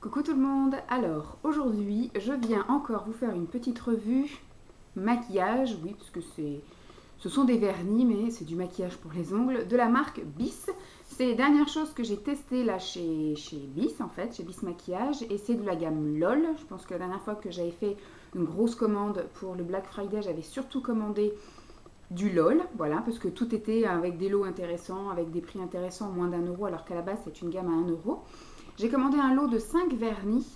Coucou tout le monde. Alors aujourd'hui je viens encore vous faire une petite revue maquillage, oui parce que ce sont des vernis mais c'est du maquillage pour les ongles de la marque Bis. C'est les dernières choses que j'ai testées là chez Bis en fait, chez Bis Maquillage, et c'est de la gamme LOL. Je pense que la dernière fois que j'avais fait une grosse commande pour le Black Friday, j'avais surtout commandé du LOL, voilà, parce que tout était avec des lots intéressants, avec des prix intéressants, moins d'1 € alors qu'à la base c'est une gamme à 1 €. J'ai commandé un lot de 5 vernis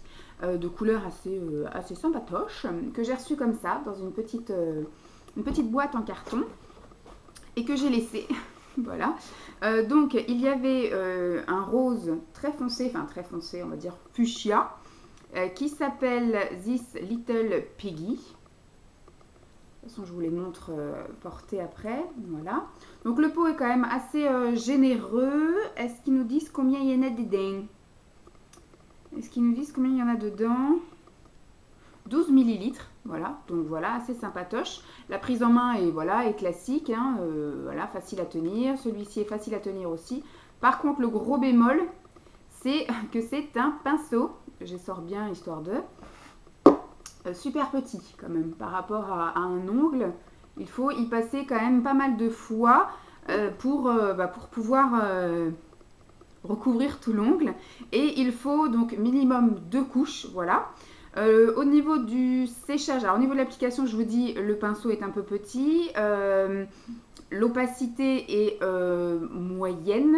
de couleurs assez sympatoches que j'ai reçu comme ça dans une petite boîte en carton et que j'ai laissé. Voilà. Donc il y avait un rose très foncé, enfin très foncé, on va dire fuchsia, qui s'appelle This Little Piggy. De toute façon, je vous les montre portés après. Voilà. Donc le pot est quand même assez généreux. Est-ce qu'ils nous disent combien il y en a dedans? Est-ce qu'ils nous disent combien il y en a dedans? 12 millilitres, voilà, donc voilà, assez sympatoche. La prise en main est, voilà, est classique, hein, voilà, facile à tenir. Celui-ci est facile à tenir aussi. Par contre, le gros bémol, c'est que c'est un pinceau. Je sors bien histoire de... super petit quand même, par rapport à un ongle. Il faut y passer quand même pas mal de fois pour pouvoir... recouvrir tout l'ongle, et il faut donc minimum 2 couches, voilà. Au niveau du séchage, alors au niveau de l'application, je vous dis, le pinceau est un peu petit, l'opacité est moyenne,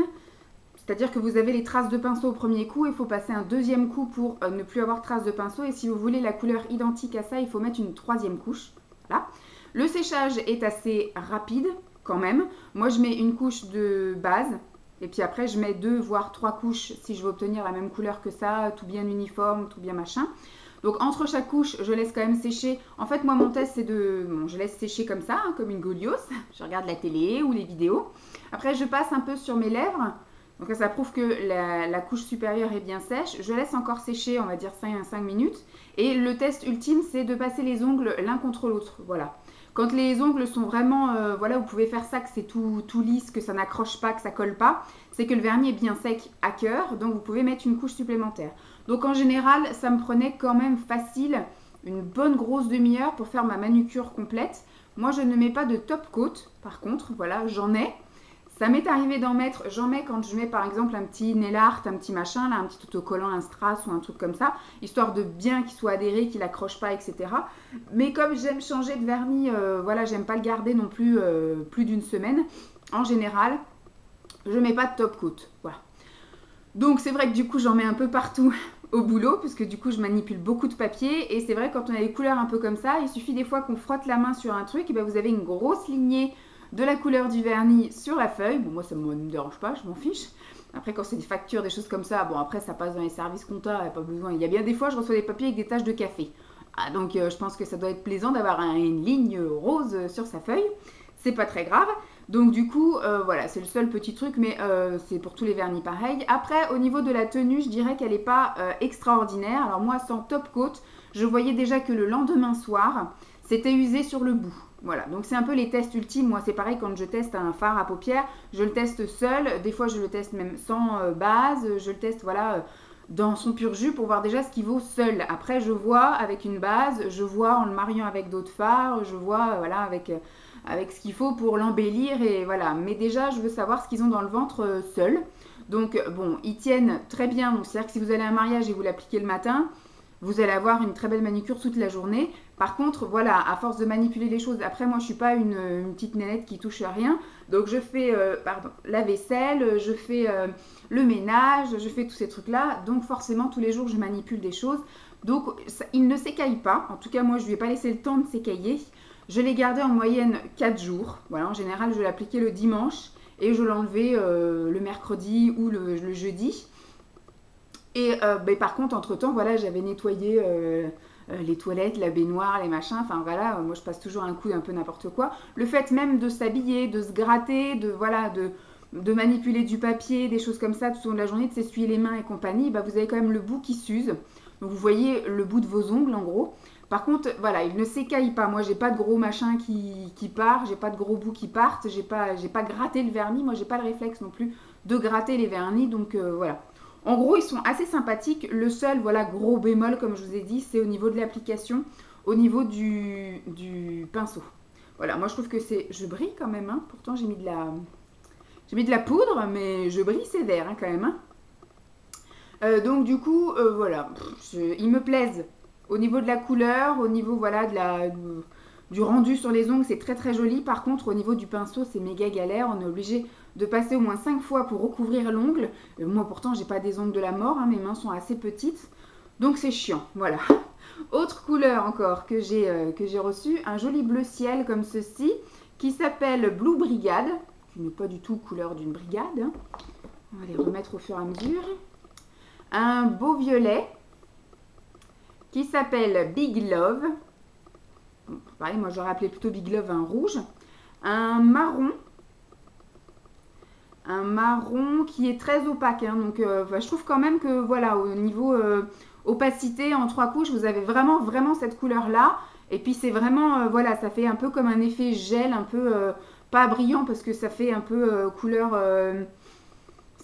c'est-à-dire que vous avez les traces de pinceau au premier coup, il faut passer un deuxième coup pour ne plus avoir traces de pinceau, et si vous voulez la couleur identique à ça, il faut mettre une 3e couche, voilà. Le séchage est assez rapide quand même. Moi je mets une couche de base, et puis après, je mets 2 voire 3 couches si je veux obtenir la même couleur que ça, tout bien uniforme, tout bien machin. Donc entre chaque couche, je laisse quand même sécher. En fait, moi, mon test, c'est de... Bon, je laisse sécher comme ça, hein, comme une golios. Je regarde la télé ou les vidéos. Après, je passe un peu sur mes lèvres. Donc ça prouve que la couche supérieure est bien sèche. Je laisse encore sécher, on va dire 5 minutes. Et le test ultime, c'est de passer les ongles l'un contre l'autre. Voilà. Quand les ongles sont vraiment, voilà, vous pouvez faire ça, que c'est tout lisse, que ça n'accroche pas, que ça colle pas, c'est que le vernis est bien sec à cœur, donc vous pouvez mettre une couche supplémentaire. Donc en général, ça me prenait quand même facile une bonne grosse demi-heure pour faire ma manucure complète. Moi, je ne mets pas de top coat, par contre, voilà, j'en ai. Ça m'est arrivé d'en mettre, j'en mets quand je mets par exemple un petit nail art, un petit machin, là, un petit autocollant, un strass ou un truc comme ça, histoire de bien qu'il soit adhéré, qu'il accroche pas, etc. Mais comme j'aime changer de vernis, voilà, j'aime pas le garder non plus plus d'une semaine, en général, je mets pas de top coat, voilà. Donc c'est vrai que du coup j'en mets un peu partout au boulot, puisque du coup je manipule beaucoup de papier, et c'est vrai quand on a des couleurs un peu comme ça, il suffit des fois qu'on frotte la main sur un truc, et ben vous avez une grosse lignée de la couleur du vernis sur la feuille. Bon, moi ça ne me dérange pas, je m'en fiche. Après, quand c'est des factures, des choses comme ça, bon, après ça passe dans les services comptables, il n'y a pas besoin. Il y a bien des fois, je reçois des papiers avec des taches de café. Ah, donc je pense que ça doit être plaisant d'avoir une ligne rose sur sa feuille. C'est pas très grave. Donc du coup, voilà, c'est le seul petit truc, mais c'est pour tous les vernis pareil. Après, au niveau de la tenue, je dirais qu'elle n'est pas extraordinaire. Alors moi, sans top coat, je voyais déjà que le lendemain soir, c'était usé sur le bout. Voilà, donc c'est un peu les tests ultimes. Moi, c'est pareil quand je teste un fard à paupières, je le teste seul. Des fois, je le teste même sans base. Je le teste, voilà, dans son pur jus pour voir déjà ce qui vaut seul. Après, je vois avec une base, je vois en le mariant avec d'autres fards, je vois, voilà, avec ce qu'il faut pour l'embellir, et voilà. Mais déjà, je veux savoir ce qu'ils ont dans le ventre seul. Donc, bon, ils tiennent très bien. Donc, c'est-à-dire que si vous allez à un mariage et vous l'appliquez le matin, vous allez avoir une très belle manucure toute la journée. Par contre, voilà, à force de manipuler les choses, après moi je suis pas une petite nénette qui touche à rien, donc je fais la vaisselle, je fais le ménage, je fais tous ces trucs-là, donc forcément tous les jours je manipule des choses. Donc ça, il ne s'écaille pas, en tout cas moi je lui ai pas laissé le temps de s'écailler. Je l'ai gardé en moyenne 4 jours, voilà, en général je l'appliquais le dimanche et je l'enlevais le mercredi ou le jeudi. Et par contre, entre-temps, voilà, j'avais nettoyé les toilettes, la baignoire, les machins. Enfin voilà, moi je passe toujours un coup un peu n'importe quoi. Le fait même de s'habiller, de se gratter, de manipuler du papier, des choses comme ça tout au long de la journée, de s'essuyer les mains et compagnie, bah, vous avez quand même le bout qui s'use. Donc vous voyez le bout de vos ongles en gros. Par contre, voilà, il ne s'écaille pas. Moi, j'ai pas de gros machin qui part, j'ai pas de gros bouts qui partent, j'ai pas gratté le vernis. Moi, j'ai pas le réflexe non plus de gratter les vernis. Donc voilà. En gros, ils sont assez sympathiques. Le seul, voilà, gros bémol, comme je vous ai dit, c'est au niveau de l'application, au niveau du pinceau. Voilà, moi je trouve que c'est... Je brille quand même, hein. Pourtant j'ai mis de la poudre, mais je brille sévère hein, quand même. Hein. Donc du coup, voilà, ils me plaisent au niveau de la couleur, au niveau voilà, du rendu sur les ongles, c'est très très joli. Par contre, au niveau du pinceau, c'est méga galère. On est obligé de passer au moins 5 fois pour recouvrir l'ongle. Moi pourtant, j'ai pas des ongles de la mort, hein, mes mains sont assez petites. Donc c'est chiant, voilà. Autre couleur encore que j'ai reçue, un joli bleu ciel comme ceci, qui s'appelle Blue Brigade, qui n'est pas du tout couleur d'une brigade. Hein. On va les remettre au fur et à mesure. Un beau violet, qui s'appelle Big Love. Bon, pareil, moi j'aurais appelé plutôt Big Love un rouge. Un marron qui est très opaque. Hein, donc je trouve quand même que voilà, au niveau opacité en 3 couches, vous avez vraiment cette couleur là. Et puis c'est vraiment, voilà, ça fait un peu comme un effet gel, un peu pas brillant parce que ça fait un peu couleur,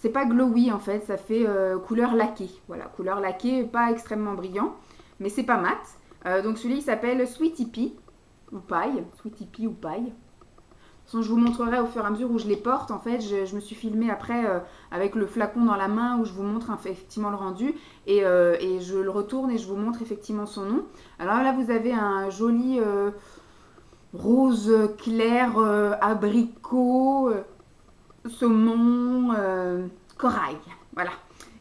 c'est pas glowy en fait, ça fait couleur laquée. Voilà, couleur laquée, pas extrêmement brillant, mais c'est pas mat. Donc celui-là il s'appelle Sweetie Pea ou paille, Sweetie Pea ou paille. Je vous montrerai au fur et à mesure où je les porte. En fait, je me suis filmée après avec le flacon dans la main où je vous montre effectivement le rendu. Et je le retourne et je vous montre effectivement son nom. Alors là, vous avez un joli rose clair, abricot, saumon, corail. Voilà.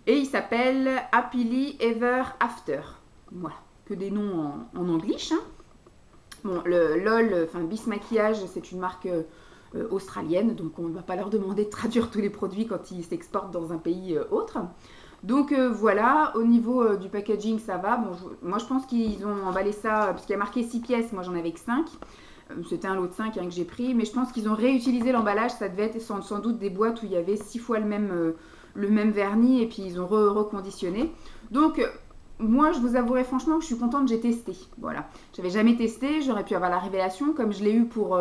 Et il s'appelle Happily Ever After. Voilà. Que des noms en anglish. Hein. Bon, le LOL, enfin Bis Maquillage, c'est une marque australienne, donc on ne va pas leur demander de traduire tous les produits quand ils s'exportent dans un pays autre. Donc voilà, au niveau du packaging, ça va. Bon, moi je pense qu'ils ont emballé ça, parce qu'il y a marqué 6 pièces, moi j'en avais que 5. C'était un lot de 5 hein, que j'ai pris, mais je pense qu'ils ont réutilisé l'emballage, ça devait être sans doute des boîtes où il y avait 6 fois le même vernis, et puis ils ont reconditionné. Donc... moi, je vous avouerai franchement que je suis contente, j'ai testé. Voilà. J'avais jamais testé, j'aurais pu avoir la révélation, comme je l'ai eu pour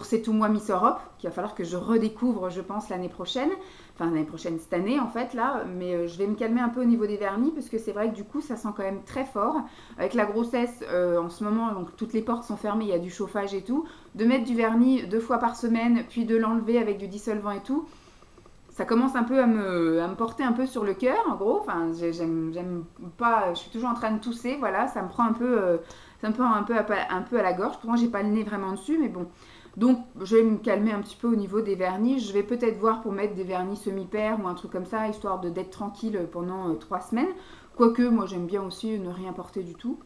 C'est tout moi Miss Europe, qu'il va falloir que je redécouvre, je pense, l'année prochaine. Enfin, l'année prochaine, cette année, en fait, là. Mais je vais me calmer un peu au niveau des vernis, parce que c'est vrai que du coup, ça sent quand même très fort. Avec la grossesse, en ce moment, donc toutes les portes sont fermées, il y a du chauffage et tout. De mettre du vernis 2 fois par semaine, puis de l'enlever avec du dissolvant et tout, ça commence un peu à me porter un peu sur le cœur, en gros. Enfin, j'aime pas, je suis toujours en train de tousser, voilà, ça me prend un peu, un peu à la gorge. Pour moi, j'ai pas le nez vraiment dessus, mais bon. Donc, je vais me calmer un petit peu au niveau des vernis. Je vais peut-être voir pour mettre des vernis semi-pairs ou un truc comme ça, histoire d'être tranquille pendant 3 semaines. Quoique, moi, j'aime bien aussi ne rien porter du tout.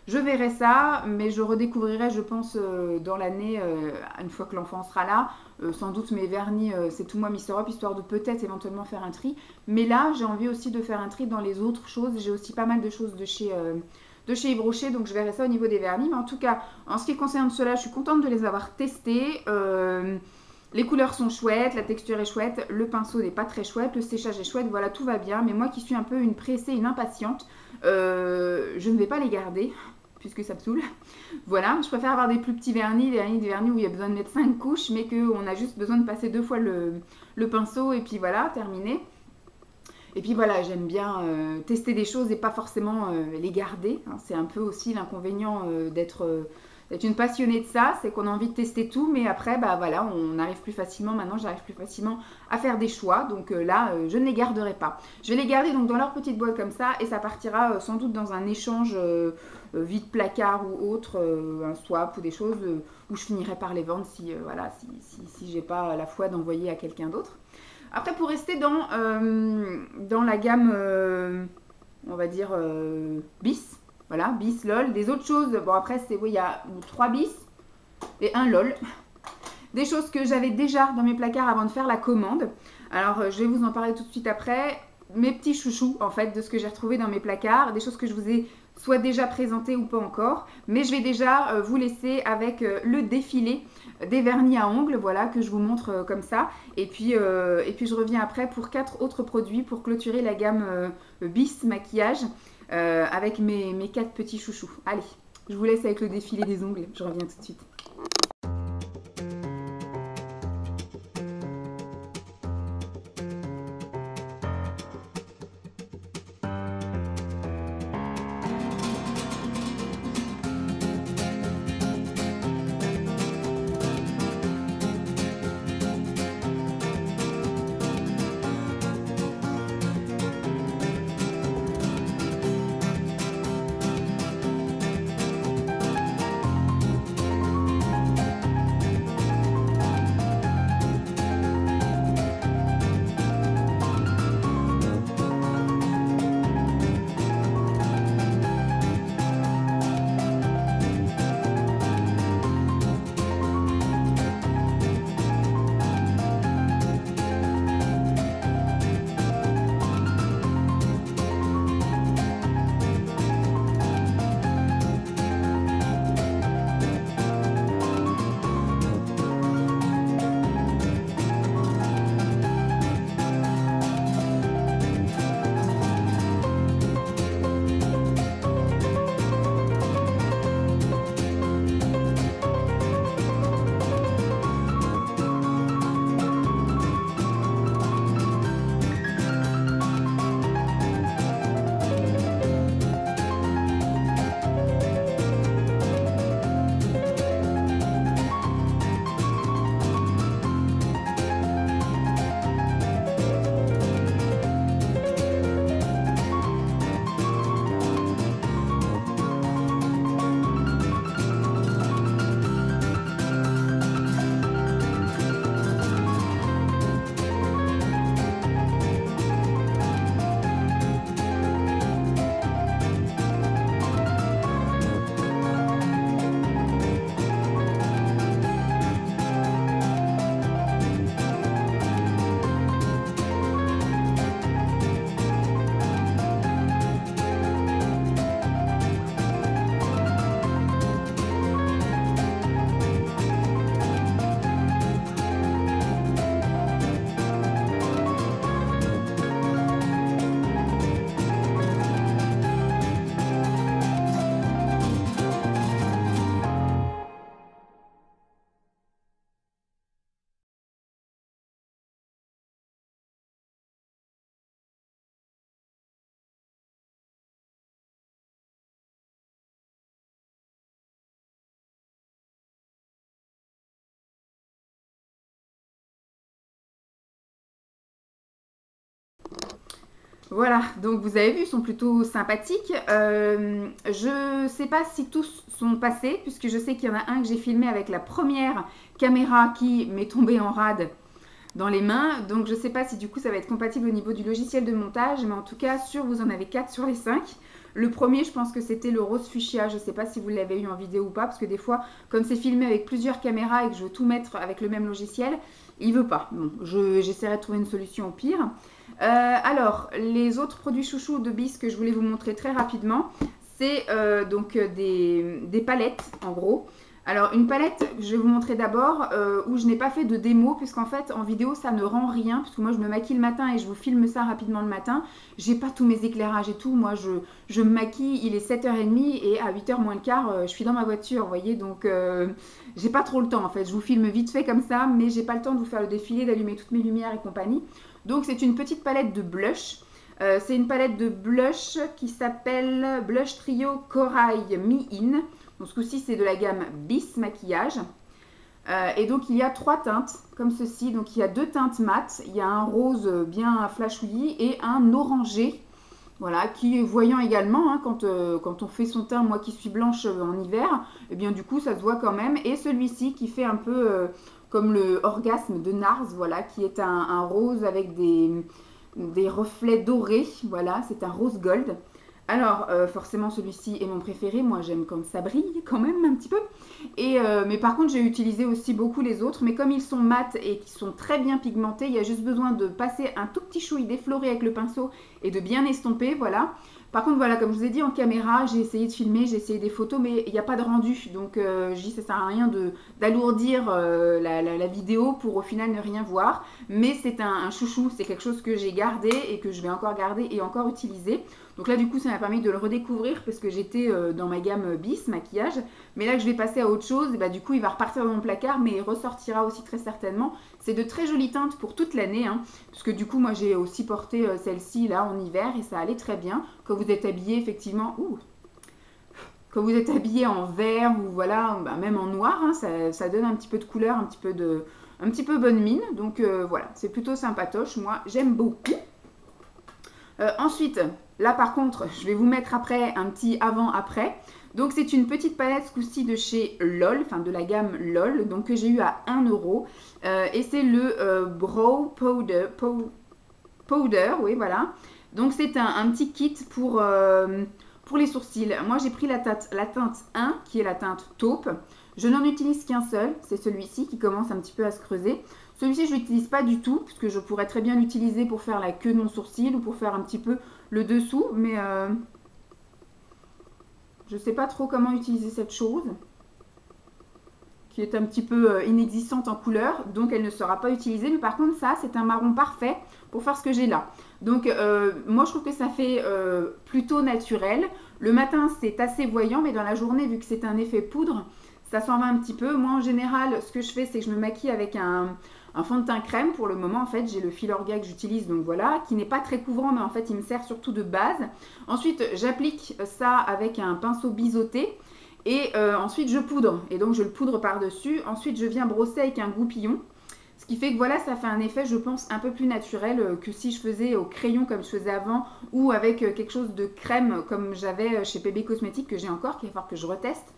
Je verrai ça, mais je redécouvrirai, je pense, dans l'année, une fois que l'enfant sera là, sans doute mes vernis, c'est tout moi Miss Europe, histoire de peut-être éventuellement faire un tri. Mais là, j'ai envie aussi de faire un tri dans les autres choses. J'ai aussi pas mal de choses de chez Yves Rocher, donc je verrai ça au niveau des vernis. Mais en tout cas, en ce qui concerne cela, je suis contente de les avoir testés. Les couleurs sont chouettes, la texture est chouette, le pinceau n'est pas très chouette, le séchage est chouette, voilà, tout va bien. Mais moi qui suis un peu une pressée, une impatiente, je ne vais pas les garder, puisque ça me saoule. Voilà, je préfère avoir des plus petits vernis, des vernis où il y a besoin de mettre 5 couches, mais qu'on a juste besoin de passer 2 fois le pinceau, et puis voilà, terminé. Et puis voilà, j'aime bien tester des choses et pas forcément les garder. Hein. C'est un peu aussi l'inconvénient d'être une passionnée de ça, c'est qu'on a envie de tester tout, mais après, bah voilà, on arrive plus facilement, maintenant j'arrive plus facilement à faire des choix, donc là, je ne les garderai pas. Je vais les garder donc dans leur petite boîte comme ça, et ça partira sans doute dans un échange vide placard ou autre, un swap ou des choses où je finirai par les vendre si, voilà, si j'ai pas la foi d'envoyer à quelqu'un d'autre. Après, pour rester dans la gamme, on va dire, bis, voilà, bis, lol, des autres choses, bon après, oui, il y a 3 bis et un lol. Des choses que j'avais déjà dans mes placards avant de faire la commande. Alors, je vais vous en parler tout de suite après. Mes petits chouchous, en fait, de ce que j'ai retrouvé dans mes placards, des choses que je vous ai soit déjà présentées ou pas encore. Mais je vais déjà vous laisser avec le défilé des vernis à ongles, voilà, que je vous montre comme ça. Et puis je reviens après pour 4 autres produits pour clôturer la gamme bis maquillage avec mes 4 petits chouchous. Allez, je vous laisse avec le défilé des ongles. Je reviens tout de suite. Voilà, donc vous avez vu, ils sont plutôt sympathiques. Je sais pas si tous sont passés, puisque je sais qu'il y en a un que j'ai filmé avec la première caméra qui m'est tombée en rade dans les mains. Donc je sais pas si du coup ça va être compatible au niveau du logiciel de montage, mais en tout cas, sûr, vous en avez 4 sur les 5. Le premier, je pense que c'était le rose fuchsia. Je ne sais pas si vous l'avez eu en vidéo ou pas, parce que des fois, comme c'est filmé avec plusieurs caméras et que je veux tout mettre avec le même logiciel, il veut pas. Bon, j'essaierai de trouver une solution au pire. Alors, les autres produits chouchous de Bis que je voulais vous montrer très rapidement, c'est donc des palettes, en gros. Alors, une palette, je vais vous montrer d'abord, où je n'ai pas fait de démo, puisqu'en fait, en vidéo, ça ne rend rien, puisque moi, je me maquille le matin et je vous filme ça rapidement le matin. J'ai pas tous mes éclairages et tout. Moi, je me maquille, il est 7h30 et à 8h moins le quart, je suis dans ma voiture, vous voyez. Donc, j'ai pas trop le temps, en fait. Je vous filme vite fait comme ça, mais j'ai pas le temps de vous faire le défilé, d'allumer toutes mes lumières et compagnie. Donc, c'est une petite palette de blush. C'est une palette de blush qui s'appelle Blush Trio Corail Me-In. Donc ce coup-ci, c'est de la gamme Bis Maquillage. Et donc, il y a 3 teintes, comme ceci. Donc, il y a 2 teintes mat. Il y a un rose bien flashouillis et un orangé. Voilà, qui est voyant également, hein, quand on fait son teint, moi qui suis blanche en hiver, et bien du coup, ça se voit quand même. Et celui-ci qui fait un peu comme le orgasme de Nars, voilà, qui est un rose avec des reflets dorés. Voilà, c'est un rose gold. Alors, forcément, celui-ci est mon préféré. Moi, j'aime comme ça brille quand même un petit peu. Mais par contre, j'ai utilisé aussi beaucoup les autres. Mais comme ils sont mat et qui sont très bien pigmentés, il y a juste besoin de passer un tout petit chouï défloré avec le pinceau et de bien estomper, voilà. Par contre, voilà, comme je vous ai dit, en caméra, j'ai essayé de filmer, j'ai essayé des photos, mais il n'y a pas de rendu. Donc, je dis, ça sert à rien d'alourdir la vidéo pour au final ne rien voir. Mais c'est un chouchou, c'est quelque chose que j'ai gardé et que je vais encore garder et encore utiliser. Donc là, du coup, ça m'a permis de le redécouvrir parce que j'étais dans ma gamme Bis, maquillage. Mais là que je vais passer à autre chose, et bah, du coup, il va repartir dans mon placard, mais il ressortira aussi très certainement. C'est de très jolies teintes pour toute l'année, hein, parce que du coup, moi, j'ai aussi porté celle-ci là en hiver et ça allait très bien. Quand vous êtes habillé, effectivement, quand vous êtes habillé en vert ou voilà, bah, même en noir, hein, ça donne un petit peu de couleur, un petit peu bonne mine. Donc voilà, c'est plutôt sympatoche. Moi, j'aime beaucoup. Ensuite, là par contre, je vais vous mettre après un petit avant-après. Donc c'est une petite palette ce coup-ci de chez LOL, enfin de la gamme LOL, donc que j'ai eu à 1 euro. Et c'est le Brow Powder, oui voilà. Donc c'est un petit kit pour les sourcils. Moi j'ai pris la teinte 1, qui est la teinte taupe. Je n'en utilise qu'un seul, c'est celui-ci qui commence un petit peu à se creuser. Celui-ci, je ne l'utilise pas du tout, puisque je pourrais très bien l'utiliser pour faire la queue de mon sourcil ou pour faire un petit peu le dessous, mais je ne sais pas trop comment utiliser cette chose, qui est un petit peu inexistante en couleur, donc elle ne sera pas utilisée. Mais par contre, ça, c'est un marron parfait pour faire ce que j'ai là. Donc, moi, je trouve que ça fait plutôt naturel. Le matin, c'est assez voyant, mais dans la journée, vu que c'est un effet poudre, ça s'en va un petit peu. Moi, en général, ce que je fais, c'est que je me maquille avec un fond de teint crème. Pour le moment, en fait, j'ai le Filorga que j'utilise, donc voilà, qui n'est pas très couvrant, mais en fait, il me sert surtout de base. Ensuite, j'applique ça avec un pinceau biseauté. Et ensuite, je poudre. Et donc, je le poudre par-dessus. Ensuite, je viens brosser avec un goupillon. Ce qui fait que voilà, ça fait un effet, je pense, un peu plus naturel que si je faisais au crayon comme je faisais avant ou avec quelque chose de crème comme j'avais chez PB Cosmetics que j'ai encore, qu'il va falloir que je reteste,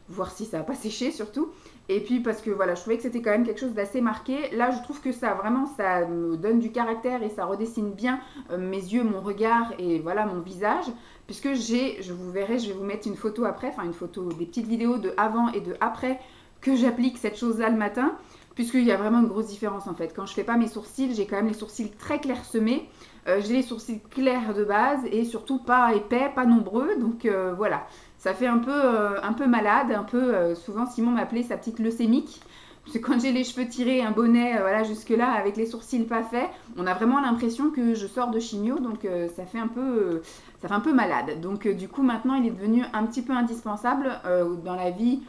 voir si ça va pas sécher surtout. Et puis parce que voilà, je trouvais que c'était quand même quelque chose d'assez marqué. Là, je trouve que ça, vraiment, ça me donne du caractère et ça redessine bien mes yeux, mon regard et voilà, mon visage. Puisque vous verrez, je vais vous mettre une photo après, enfin une photo, des petites vidéos de avant et de après que j'applique cette chose-là le matin. Puisqu'il y a vraiment une grosse différence en fait. Quand je fais pas mes sourcils, j'ai quand même les sourcils très clairsemés. J'ai les sourcils clairs de base et surtout pas épais, pas nombreux. Donc voilà, ça fait un peu malade, un peu... souvent Simon m'appelait sa petite leucémique. Parce que quand j'ai les cheveux tirés, un bonnet, voilà, jusque là, avec les sourcils pas faits, on a vraiment l'impression que je sors de chimio. Donc ça fait un peu malade. Donc du coup maintenant il est devenu un petit peu indispensable dans la vie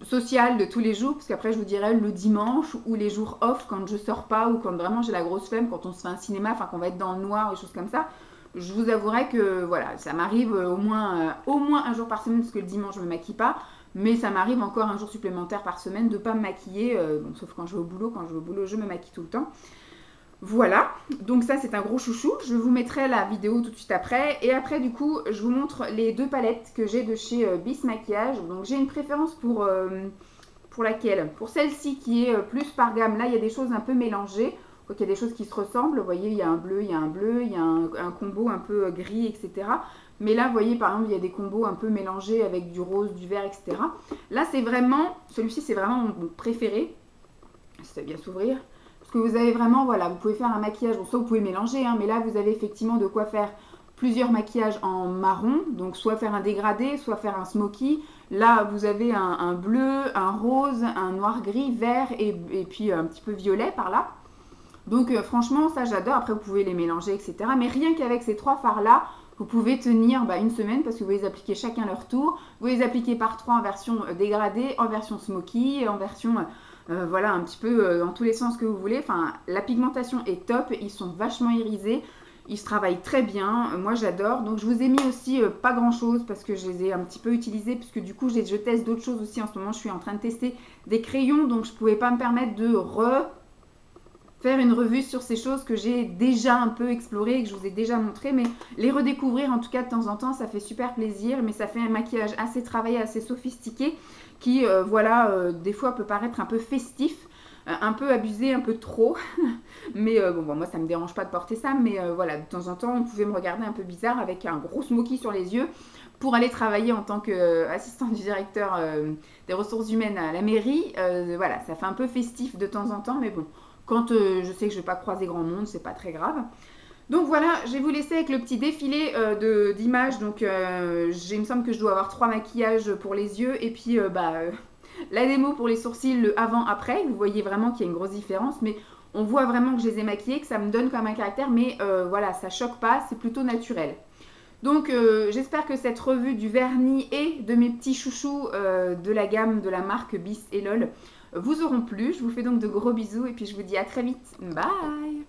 sociale de tous les jours, parce qu'après je vous dirais le dimanche ou les jours off quand je sors pas ou quand vraiment j'ai la grosse flemme, quand on se fait un cinéma, enfin qu'on va être dans le noir, des choses comme ça, je vous avouerai que voilà, ça m'arrive au moins un jour par semaine, parce que le dimanche je me maquille pas, mais ça m'arrive encore un jour supplémentaire par semaine de pas me maquiller, bon, sauf quand je vais au boulot. Quand je vais au boulot, je me maquille tout le temps. Voilà, donc ça c'est un gros chouchou, je vous mettrai la vidéo tout de suite après. Et après du coup, je vous montre les deux palettes que j'ai de chez Bis Maquillage. Donc j'ai une préférence pour laquelle? Pour celle-ci qui est plus par gamme. Là il y a des choses un peu mélangées, donc il y a des choses qui se ressemblent. Vous voyez, il y a un bleu, il y a un bleu, il y a un combo un peu gris, etc. Mais là, vous voyez, par exemple, il y a des combos un peu mélangés avec du rose, du vert, etc. Là, c'est vraiment, celui-ci, c'est vraiment mon préféré. Si ça va bien s'ouvrir. Parce que vous avez vraiment, voilà, vous pouvez faire un maquillage. Bon, ça, vous pouvez mélanger, hein, mais là, vous avez effectivement de quoi faire plusieurs maquillages en marron. Donc, soit faire un dégradé, soit faire un smoky. Là, vous avez un bleu, un rose, un noir-gris, vert et puis un petit peu violet par là. Donc, franchement, ça, j'adore. Après, vous pouvez les mélanger, etc. Mais rien qu'avec ces trois fards-là, vous pouvez tenir une semaine parce que vous les appliquez chacun leur tour. Vous les appliquez par trois en version dégradée, en version smoky, en version voilà, un petit peu dans tous les sens que vous voulez. Enfin, la pigmentation est top, ils sont vachement irisés, ils se travaillent très bien. Moi, j'adore. Donc, je vous ai mis aussi pas grand-chose parce que je les ai un petit peu utilisés puisque du coup, je teste d'autres choses aussi. En ce moment, je suis en train de tester des crayons, donc je ne pouvais pas me permettre de faire une revue sur ces choses que j'ai déjà un peu explorées et que je vous ai déjà montré, mais les redécouvrir en tout cas de temps en temps, ça fait super plaisir. Mais ça fait un maquillage assez travaillé, assez sophistiqué qui, voilà, des fois peut paraître un peu festif, un peu abusé, un peu trop. Mais bon, moi ça me dérange pas de porter ça, mais voilà, de temps en temps on pouvait me regarder un peu bizarre avec un gros smoky sur les yeux pour aller travailler en tant qu'assistante du directeur des ressources humaines à la mairie. Voilà, ça fait un peu festif de temps en temps, mais bon, quand je sais que je ne vais pas croiser grand monde, c'est pas très grave. Donc voilà, je vais vous laisser avec le petit défilé d'images. Donc il me semble que je dois avoir 3 maquillages pour les yeux. Et puis la démo pour les sourcils, le avant-après. Vous voyez vraiment qu'il y a une grosse différence. Mais on voit vraiment que je les ai maquillés, que ça me donne comme un caractère. Mais voilà, ça choque pas, c'est plutôt naturel. Donc j'espère que cette revue du vernis et de mes petits chouchous de la gamme de la marque Bis et LOL vous auront plu. Je vous fais donc de gros bisous et puis je vous dis à très vite. Bye!